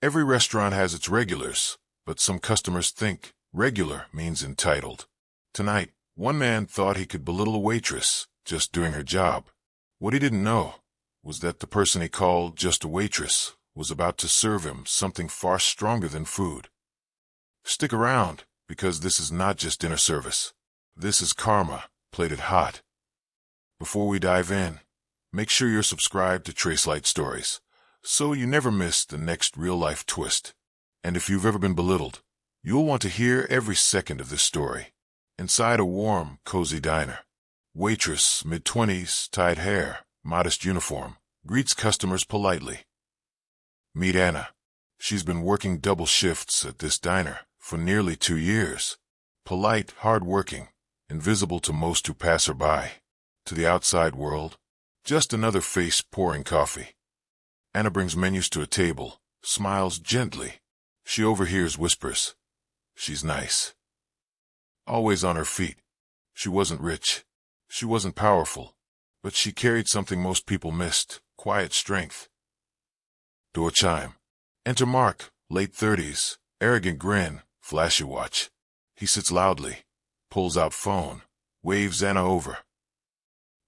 Every restaurant has its regulars, but some customers think regular means entitled. Tonight, one man thought he could belittle a waitress just doing her job. What he didn't know was that the person he called just a waitress was about to serve him something far stronger than food. Stick around, because this is not just dinner service. This is karma, plated hot. Before we dive in, make sure you're subscribed to Tracelight Stories, so you never miss the next real-life twist. And if you've ever been belittled, you'll want to hear every second of this story. Inside a warm, cozy diner, waitress, mid-20s, tied hair, modest uniform, greets customers politely. Meet Anna. She's been working double shifts at this diner for nearly 2 years. Polite, hard-working, invisible to most who pass her by. To the outside world, just another face pouring coffee. Anna brings menus to a table, smiles gently. She overhears whispers. She's nice. Always on her feet. She wasn't rich. She wasn't powerful. But she carried something most people missed, quiet strength. Door chime. Enter Mark, late 30s, arrogant grin, flashy watch. He sits loudly, pulls out phone, waves Anna over.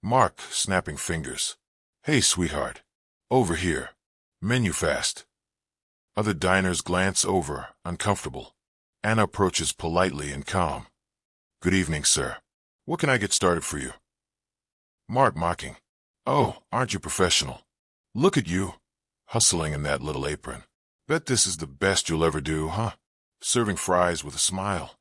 Mark, snapping fingers. Hey, sweetheart. Over here. Menu fast. Other diners glance over, uncomfortable. Anna approaches politely and calm. Good evening, sir. What can I get started for you? Mark mocking. Oh, aren't you professional? Look at you, hustling in that little apron. Bet this is the best you'll ever do, huh? Serving fries with a smile.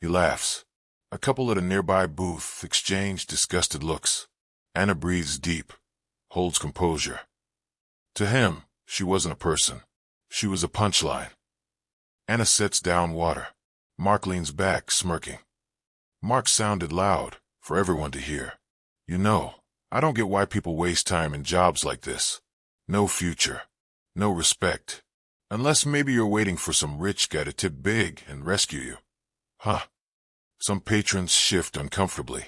He laughs. A couple at a nearby booth exchange disgusted looks. Anna breathes deep, holds composure. To him, she wasn't a person. She was a punchline. Anna sets down water. Mark leans back, smirking. Mark sounded loud, for everyone to hear. You know, I don't get why people waste time in jobs like this. No future. No respect. Unless maybe you're waiting for some rich guy to tip big and rescue you. Huh. Some patrons shift uncomfortably.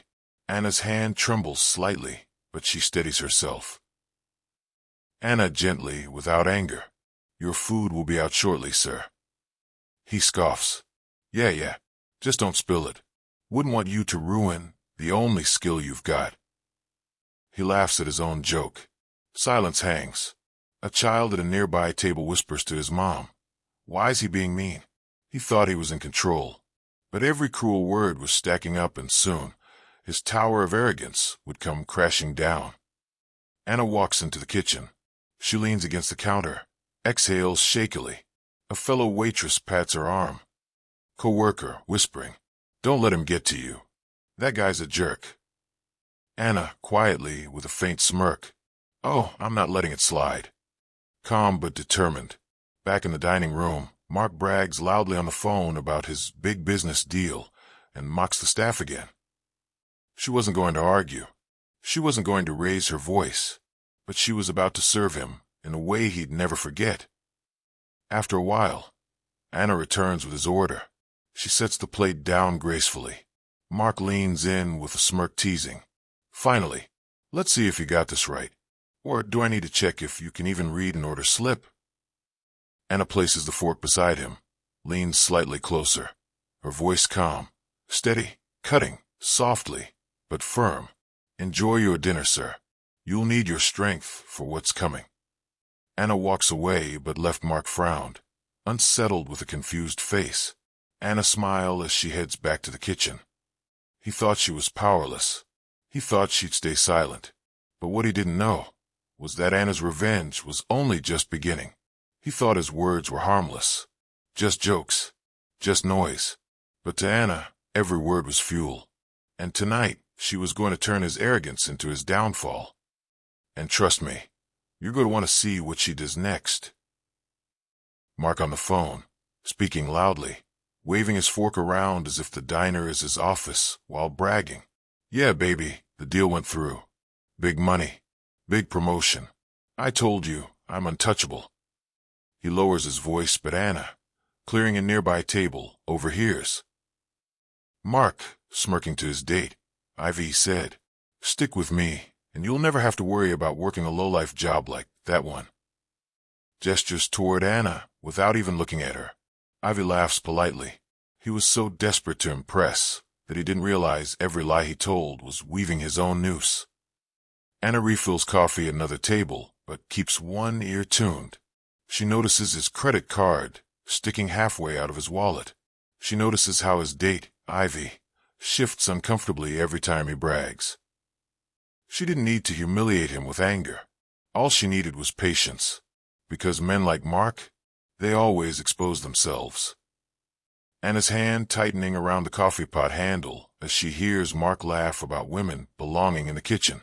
Anna's hand trembles slightly, but she steadies herself. Anna gently, without anger. Your food will be out shortly, sir. He scoffs. Yeah. Just don't spill it. Wouldn't want you to ruin the only skill you've got. He laughs at his own joke. Silence hangs. A child at a nearby table whispers to his mom. Why is he being mean? He thought he was in control. But every cruel word was stacking up, and soon his tower of arrogance would come crashing down. Anna walks into the kitchen. She leans against the counter, exhales shakily. A fellow waitress pats her arm. Co-worker, whispering, Don't let him get to you. That guy's a jerk. Anna, quietly, with a faint smirk. Oh, I'm not letting it slide. Calm but determined. Back in the dining room, Mark brags loudly on the phone about his big business deal and mocks the staff again. She wasn't going to argue. She wasn't going to raise her voice. But she was about to serve him in a way he'd never forget. After a while, Anna returns with his order. She sets the plate down gracefully. Mark leans in with a smirk, teasing. Finally, let's see if you got this right. Or do I need to check if you can even read an order slip? Anna places the fork beside him, leans slightly closer. Her voice calm, steady, cutting, softly, but firm. Enjoy your dinner, sir. You'll need your strength for what's coming. Anna walks away, but left Mark frowned, unsettled with a confused face. Anna smiled as she heads back to the kitchen. He thought she was powerless. He thought she'd stay silent. But what he didn't know was that Anna's revenge was only just beginning. He thought his words were harmless. Just jokes. Just noise. But to Anna, every word was fuel. And tonight, she was going to turn his arrogance into his downfall. And trust me, you're going to want to see what she does next. Mark on the phone, speaking loudly, waving his fork around as if the diner is his office, while bragging. Yeah, baby, the deal went through. Big money. Big promotion. I told you, I'm untouchable. He lowers his voice, but Anna, clearing a nearby table, overhears. Mark, smirking to his date, Ivy said, Stick with me, and you'll never have to worry about working a low-life job like that one. gestures toward Anna without even looking at her. Ivy laughs politely. He was so desperate to impress that he didn't realize every lie he told was weaving his own noose. Anna refills coffee at another table, but keeps one ear tuned. She notices his credit card sticking halfway out of his wallet. She notices how his date, Ivy, shifts uncomfortably every time he brags. She didn't need to humiliate him with anger. All she needed was patience, because men like Mark, they always expose themselves. Anna's hand tightening around the coffee pot handle as she hears Mark laugh about women belonging in the kitchen.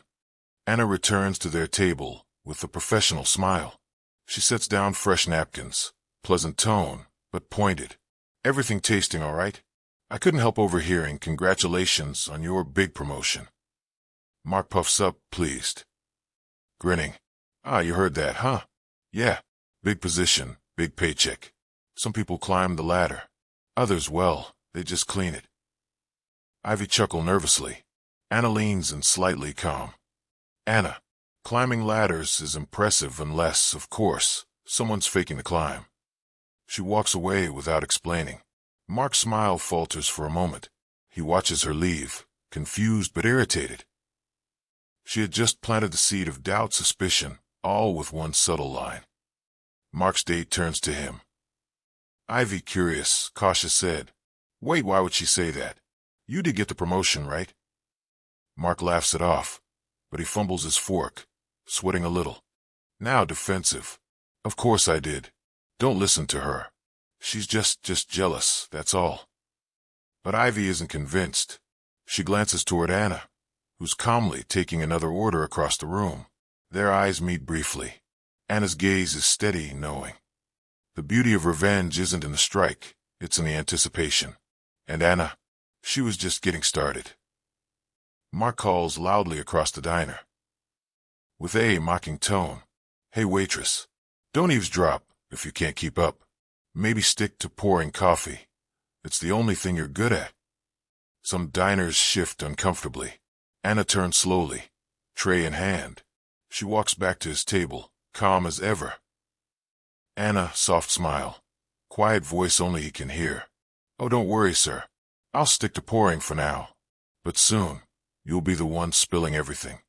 Anna returns to their table with a professional smile. She sets down fresh napkins, pleasant tone, but pointed. Everything tasting all right? I couldn't help overhearing congratulations on your big promotion. Mark puffs up, pleased. Grinning. Ah, you heard that, huh? Yeah. Big position, big paycheck. Some people climb the ladder. Others, well, they just clean it. Ivy chuckled nervously. Anna leans and slightly calm. Anna, climbing ladders is impressive unless, of course, someone's faking the climb. She walks away without explaining. Mark's smile falters for a moment. He watches her leave, confused but irritated. She had just planted the seed of doubt, suspicion, all with one subtle line. Mark's date turns to him. Ivy, curious, cautious, said, Wait, why would she say that? You did get the promotion, right? Mark laughs it off, but he fumbles his fork, sweating a little. Now defensive. Of course I did. Don't listen to her. She's just jealous, that's all. But Ivy isn't convinced. She glances toward Anna, who's calmly taking another order across the room. Their eyes meet briefly. Anna's gaze is steady, knowing. The beauty of revenge isn't in the strike, it's in the anticipation. And Anna, she was just getting started. Mark calls loudly across the diner. With a mocking tone, Hey waitress, don't eavesdrop if you can't keep up. Maybe stick to pouring coffee. It's the only thing you're good at. Some diners shift uncomfortably. Anna turns slowly, tray in hand. She walks back to his table, calm as ever. Anna, soft smile. Quiet voice only he can hear. Oh, don't worry, sir. I'll stick to pouring for now. But soon, you'll be the one spilling everything.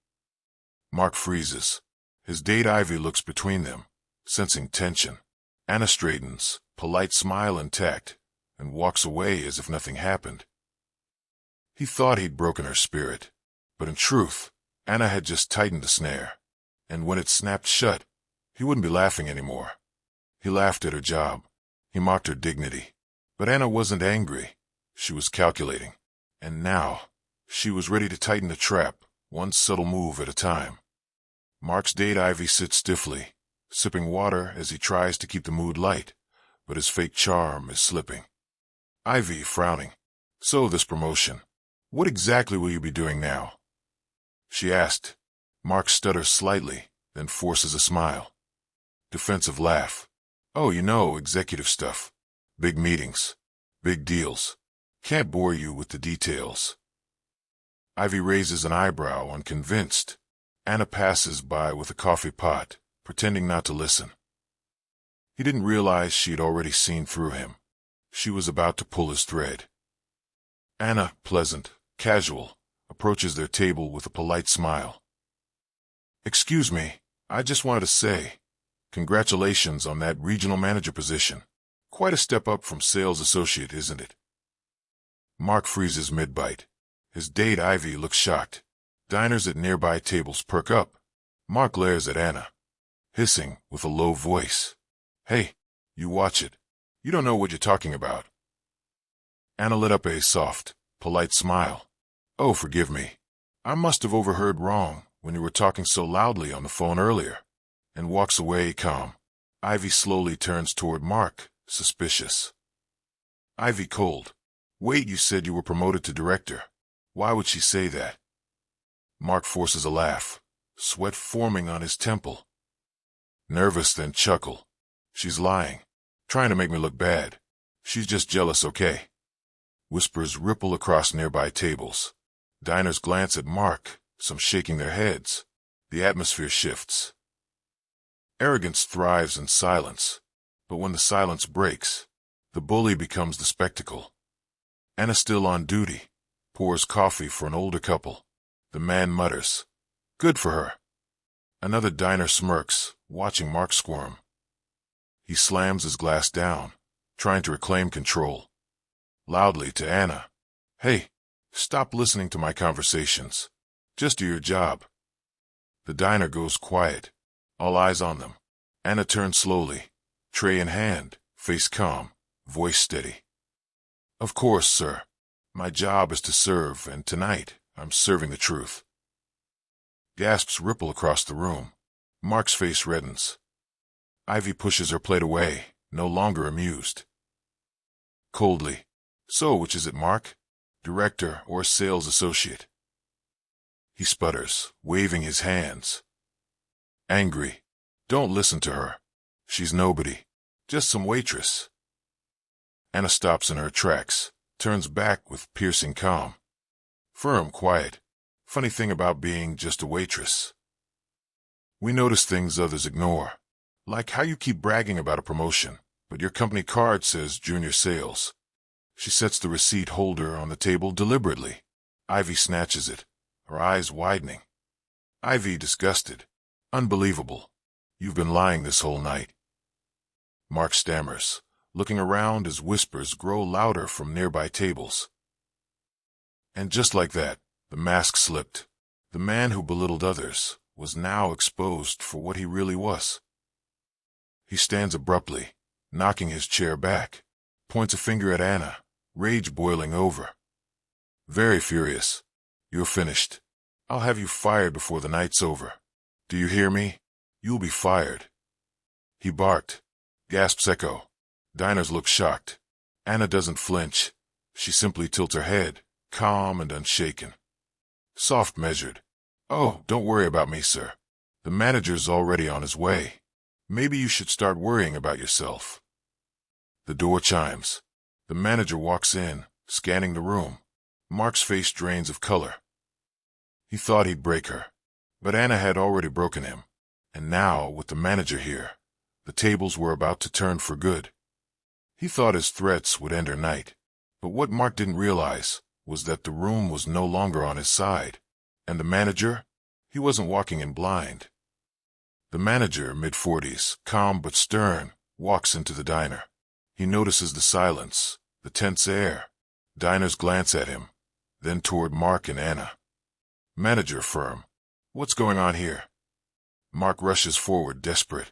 Mark freezes. His date Ivy looks between them, sensing tension. Anna straightens, polite smile intact, and walks away as if nothing happened. He thought he'd broken her spirit, but in truth, Anna had just tightened the snare, and when it snapped shut, he wouldn't be laughing anymore. He laughed at her job. He mocked her dignity. But Anna wasn't angry. She was calculating. And now, she was ready to tighten the trap, one subtle move at a time. Mark's date Ivy sits stiffly, sipping water as he tries to keep the mood light, but his fake charm is slipping. Ivy, frowning. So this promotion, what exactly will you be doing now? She asked. Mark stutters slightly, then forces a smile. Defensive laugh. Oh, you know, executive stuff. Big meetings. Big deals. Can't bore you with the details. Ivy raises an eyebrow, unconvinced. Anna passes by with a coffee pot, pretending not to listen. He didn't realize she'd already seen through him. She was about to pull his thread. Anna, pleasant, casual, approaches their table with a polite smile. Excuse me, I just wanted to say, congratulations on that regional manager position. Quite a step up from sales associate, isn't it? Mark freezes mid-bite. His date Ivy looks shocked. Diners at nearby tables perk up. Mark glares at Anna, hissing with a low voice. Hey, you watch it. You don't know what you're talking about. Anna lit up a soft, polite smile. Oh, forgive me. I must have overheard wrong when you were talking so loudly on the phone earlier. And walks away calm. Ivy slowly turns toward Mark, suspicious. Ivy cold. Wait, you said you were promoted to director. Why would she say that? Mark forces a laugh, sweat forming on his temple. Nervous, then chuckle. She's lying, trying to make me look bad. She's just jealous, okay? Whispers ripple across nearby tables. Diners glance at Mark, some shaking their heads. The atmosphere shifts. Arrogance thrives in silence, but when the silence breaks, the bully becomes the spectacle. Anna, still on duty, pours coffee for an older couple. The man mutters, "Good for her." Another diner smirks, watching Mark squirm. He slams his glass down, trying to reclaim control. Loudly to Anna, "Hey, stop listening to my conversations. Just do your job." The diner goes quiet, all eyes on them. Anna turns slowly, tray in hand, face calm, voice steady. "Of course, sir. My job is to serve, and tonight I'm serving the truth." Gasps ripple across the room. Mark's face reddens. Ivy pushes her plate away, no longer amused. Coldly, "So, which is it, Mark? Director or sales associate?" He sputters, waving his hands. Angry, "Don't listen to her. She's nobody. Just some waitress." Anna stops in her tracks, turns back with piercing calm. Firm, quiet. Funny thing about being just a waitress. "We notice things others ignore. Like how you keep bragging about a promotion, but your company card says junior sales." She sets the receipt holder on the table deliberately. Ivy snatches it, her eyes widening. Ivy, disgusted. "Unbelievable. You've been lying this whole night." Mark stammers, looking around as whispers grow louder from nearby tables. And just like that, the mask slipped. The man who belittled others was now exposed for what he really was. He stands abruptly, knocking his chair back, points a finger at Anna, rage boiling over. Very furious. "You're finished. I'll have you fired before the night's over. Do you hear me? You'll be fired." He barked. Gasps echo. Diners look shocked. Anna doesn't flinch. She simply tilts her head, calm and unshaken. Soft, measured. "Oh, don't worry about me, sir. The manager's already on his way. Maybe you should start worrying about yourself." The door chimes. The manager walks in, scanning the room. Mark's face drains of color. He thought he'd break her, but Anna had already broken him. And now, with the manager here, the tables were about to turn for good. He thought his threats would end her night, but what Mark didn't realize was that the room was no longer on his side. And the manager? He wasn't walking in blind. The manager, mid-40s, calm but stern, walks into the diner. He notices the silence, the tense air. Diners glance at him, then toward Mark and Anna. Manager, firm. "What's going on here?" Mark rushes forward, desperate,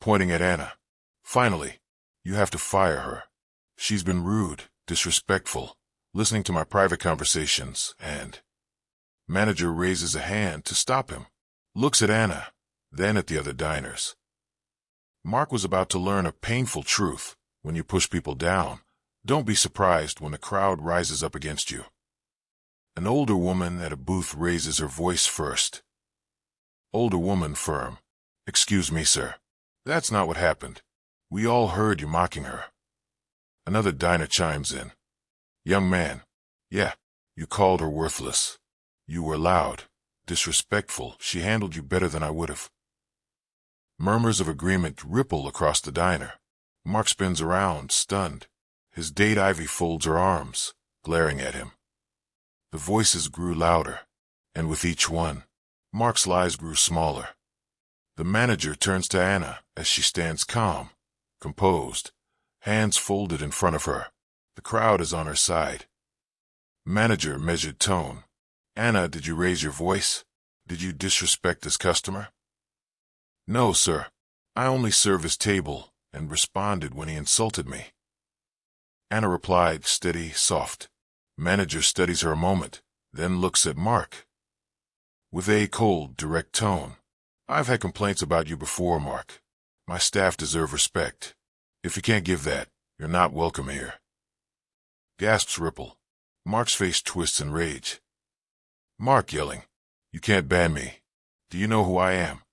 pointing at Anna. "Finally, you have to fire her. She's been rude, disrespectful, listening to my private conversations, and..." Manager raises a hand to stop him, looks at Anna, then at the other diners. Mark was about to learn a painful truth. When you push people down, don't be surprised when the crowd rises up against you. An older woman at a booth raises her voice first. Older woman, firm. "Excuse me, sir. That's not what happened. We all heard you mocking her." Another diner chimes in. Young man. "Yeah, you called her worthless. You were loud, disrespectful. She handled you better than I would have." Murmurs of agreement ripple across the diner. Mark spins around, stunned. His date Ivy folds her arms, glaring at him. The voices grew louder, and with each one, Mark's lies grew smaller. The manager turns to Anna as she stands calm, composed, hands folded in front of her. The crowd is on her side. Manager, measured tone. "Anna, did you raise your voice? Did you disrespect this customer?" "No, sir. I only served his table and responded when he insulted me." Anna replied, steady, soft. Manager studies her a moment, then looks at Mark. With a cold, direct tone. "I've had complaints about you before, Mark. My staff deserve respect. If you can't give that, you're not welcome here." Gasps ripple. Mark's face twists in rage. Mark yelling, "You can't ban me. Do you know who I am?"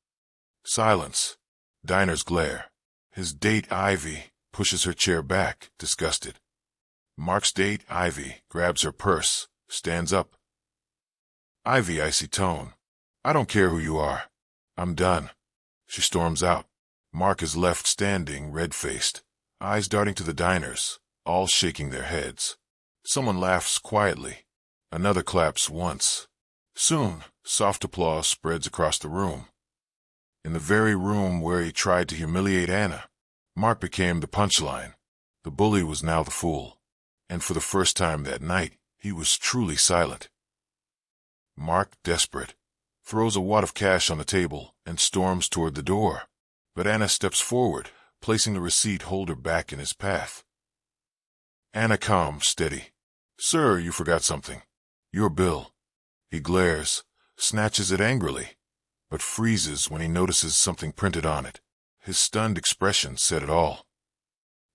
Silence. Diners glare. His date, Ivy, pushes her chair back, disgusted. Mark's date, Ivy, grabs her purse, stands up. Ivy, icy tone. "I don't care who you are. I'm done. She storms out. Mark is left standing, red-faced, eyes darting to the diners, all shaking their heads. Someone laughs quietly. Another claps once. Soon, soft applause spreads across the room. In the very room where he tried to humiliate Anna, Mark became the punchline. The bully was now the fool. And for the first time that night, he was truly silent. Mark, desperate, throws a wad of cash on the table and storms toward the door. But Anna steps forward, placing the receipt holder back in his path. Anna, calm, steady. "Sir, you forgot something. Your bill." He glares, snatches it angrily, but freezes when he notices something printed on it. His stunned expression said it all.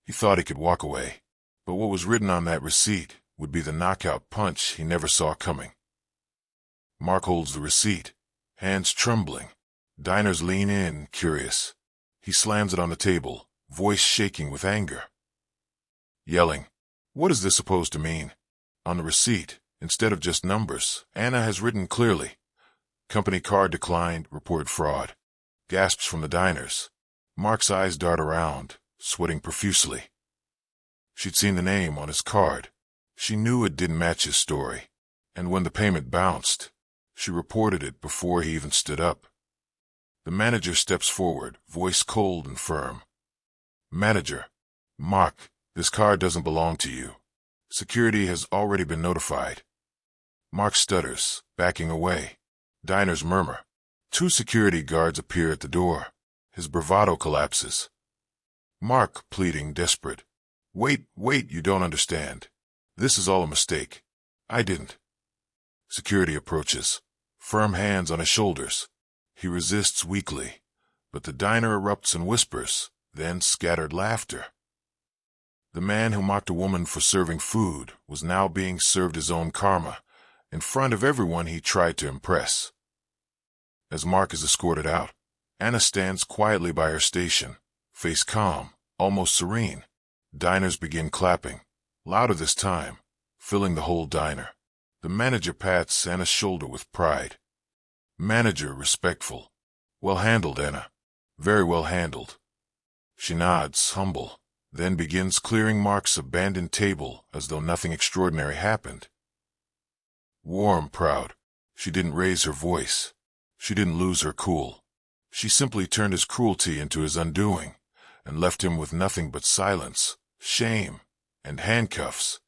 He thought he could walk away, but what was written on that receipt would be the knockout punch he never saw coming. Mark holds the receipt, hands trembling. Diners lean in, curious. He slams it on the table, voice shaking with anger. Yelling, "What is this supposed to mean?" On the receipt, instead of just numbers, Anna has written clearly, "Company card declined, report fraud." Gasps from the diners. Mark's eyes dart around, sweating profusely. She'd seen the name on his card. She knew it didn't match his story. And when the payment bounced, she reported it before he even stood up. The manager steps forward, voice cold and firm. "Manager, Mark, this card doesn't belong to you. Security has already been notified." Mark stutters, backing away. Diners murmur. 2 security guards appear at the door. His bravado collapses. Mark, pleading, desperate. Wait, you don't understand. This is all a mistake. I didn't." Security approaches, firm hands on his shoulders. He resists weakly, but the diner erupts in whispers, then scattered laughter. The man who mocked a woman for serving food was now being served his own karma, in front of everyone he tried to impress. As Mark is escorted out, Anna stands quietly by her station, face calm, almost serene. Diners begin clapping, louder this time, filling the whole diner. The manager pats Anna's shoulder with pride. Manager, respectful. "Well handled, Anna. Very well handled." She nods, humble, then begins clearing Mark's abandoned table as though nothing extraordinary happened. Warm, proud. She didn't raise her voice. She didn't lose her cool. She simply turned his cruelty into his undoing and left him with nothing but silence, shame, and handcuffs.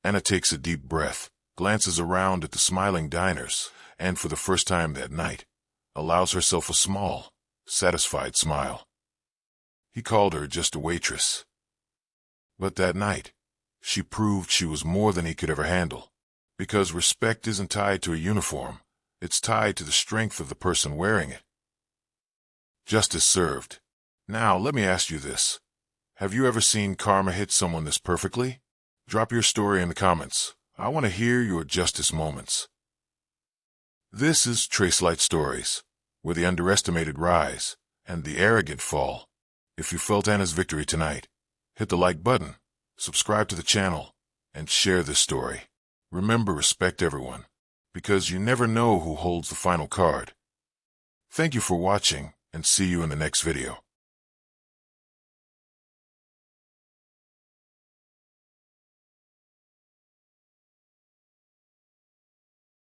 Anna takes a deep breath, glances around at the smiling diners, and for the first time that night, allows herself a small, satisfied smile. He called her just a waitress. But that night, she proved she was more than he could ever handle, because respect isn't tied to a uniform, it's tied to the strength of the person wearing it. Justice served. Now, let me ask you this. Have you ever seen karma hit someone this perfectly? Drop your story in the comments. I want to hear your justice moments. This is Tracelight Stories, where the underestimated rise and the arrogant fall. If you felt Anna's victory tonight, hit the like button, subscribe to the channel, and share this story. Remember, respect everyone, because you never know who holds the final card. Thank you for watching, and see you in the next video.